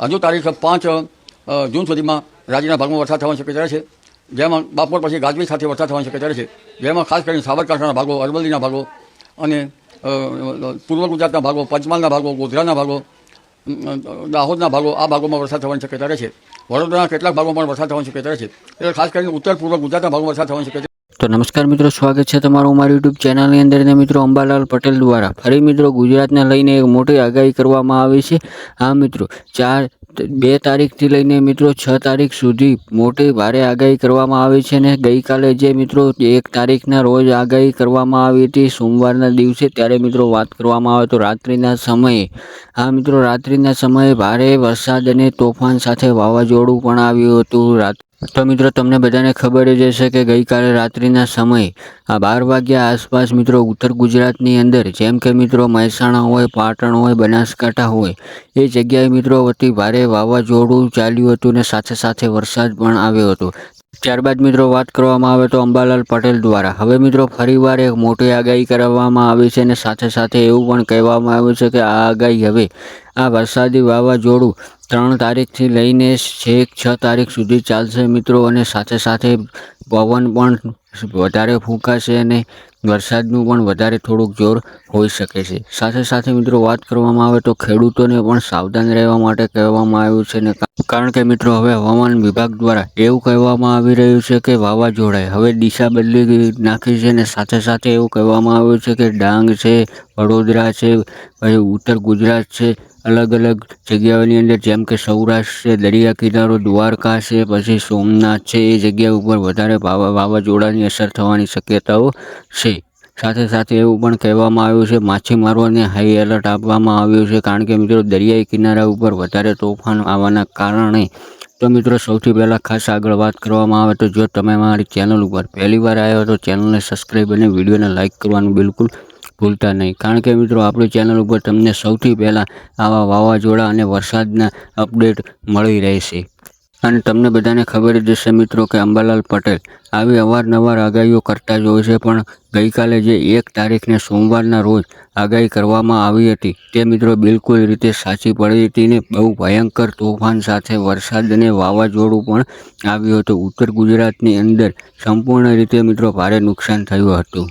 હજુ તારીખ 5 જૂન સુધીમાં રાજ્યના ભાગમાં વરસાદ થવાની શક્યતા છે, જેમાં બપોર પછી ગાજવીજ સાથે વરસાદ થવાની શક્યતા છે, જેમાં ખાસ કરીને સાબરકાંઠાના ભાગો, અરવલ્લીના ભાગો અને પૂર્વ ગુજરાતના ભાગો, પંચમહાલના ભાગો, ગોધરાના ભાગો, દાહોદના ભાગો, આ ભાગોમાં વરસાદ થવાની શક્યતા રહે છે. વડોદરાના કેટલાક ભાગોમાં પણ વરસાદ થવાની શક્યતા છે, એટલે ખાસ કરીને ઉત્તર પૂર્વ ગુજરાતના ભાગોમાં વરસાદ થવાની શક્યતા. તો નમસ્કાર મિત્રો, સ્વાગત છે તમારું અમારી યુટ્યુબ ચેનલની અંદર. ને મિત્રો, અંબાલાલ પટેલ દ્વારા ફરી મિત્રો ગુજરાતને લઈને એક મોટી આગાહી કરવામાં આવી છે. આ મિત્રો 2 તારીખથી લઈને મિત્રો 6 તારીખ સુધી મોટી ભારે આગાહી કરવામાં આવી છે. ને ગઈકાલે જે મિત્રો 1 તારીખના રોજ આગાહી કરવામાં આવી હતી સોમવારના દિવસે, ત્યારે મિત્રો વાત કરવામાં આવે તો રાત્રિના સમયે રાત્રિના સમયે ભારે વરસાદ અને તોફાન સાથે વાવાઝોડું પણ આવ્યું હતું. તો મિત્રો, તમને બધાને ખબર જ હશે કે ગઈકાલે રાત્રિના સમયે 12 વાગ્યા આસપાસ મિત્રો ઉત્તર ગુજરાતની અંદર, જેમ કે મિત્રો મહેસાણા હોય, પાટણ હોય, બનાસકાંઠા હોય, એ જગ્યાએ મિત્રો અતિ ભારે વાવાઝોડું ચાલ્યું હતું ને સાથે સાથે વરસાદ પણ આવ્યો હતો. ત્યારબાદ મિત્રો વાત કરવામાં આવે તો અંબાલાલ પટેલ દ્વારા હવે મિત્રો ફરીવાર એક મોટી આગાહી કરવામાં આવી છે અને સાથે સાથે એવું પણ કહેવામાં આવ્યું છે કે આ આગાહી હવે આ વરસાદી વાવાઝોડું 3 તારીખથી લઈને છેક 6 તારીખ સુધી ચાલશે મિત્રો, અને સાથે સાથે પવન પણ વધારે ફૂંકાશે અને વરસાદનું પણ વધારે થોડુંક જોર હોઈ શકે છે. સાથે સાથે મિત્રો વાત કરવામાં આવે તો ખેડૂતોને પણ સાવધાન રહેવા માટે કહેવામાં આવ્યું છે ને, કારણ કે મિત્રો હવે હવામાન વિભાગ દ્વારા એવું કહેવામાં આવી રહ્યું છે કે વાવાઝોડાએ હવે દિશા બદલી નાખી છે ને સાથે સાથે એવું કહેવામાં આવ્યું છે કે ડાંગ છે, વડોદરા છે, પછી ઉત્તર ગુજરાત છે, અલગ અલગ જગ્યાઓની અંદર જેમ કે સૌરાષ્ટ્ર છે, દરિયા કિનારો દ્વારકા છે, પછી સોમનાથ છે, એ જગ્યા ઉપર વધારે વાવાઝોડાની અસર થવાની શક્યતાઓ છે. સાથે સાથે એવું પણ કહેવામાં આવ્યું છે, માછીમારોને હાઈ એલર્ટ આપવામાં આવ્યું છે, કારણ કે મિત્રો દરિયાઈ કિનારા ઉપર વધારે તોફાન આવવાના કારણે. તો મિત્રો, સૌથી પહેલાં ખાસ આગળ વાત કરવામાં આવે તો જો તમે મારી ચેનલ ઉપર પહેલીવાર આવ્યા તો ચેનલને સબસ્ક્રાઈબ અને વિડીયોને લાઇક કરવાનું બિલકુલ ભૂલતા નહીં, કારણ કે મિત્રો આપણી ચેનલ ઉપર તમને સૌથી પહેલાં આવા વાવાઝોડા અને વરસાદના અપડેટ મળી રહેશે. અને તમને બધાને ખબર જ હશે મિત્રો કે અંબાલાલ પટેલ આવી અવારનવાર આગાહીઓ કરતા જ હોય છે, પણ ગઈકાલે જે 1 તારીખને સોમવારના રોજ આગાહી કરવામાં આવી હતી તે મિત્રો બિલકુલ રીતે સાચી પડી હતી ને બહુ ભયંકર તોફાન સાથે વરસાદ અને વાવાઝોડું પણ આવ્યું હતું. ઉત્તર ગુજરાતની અંદર સંપૂર્ણ રીતે મિત્રો ભારે નુકસાન થયું હતું.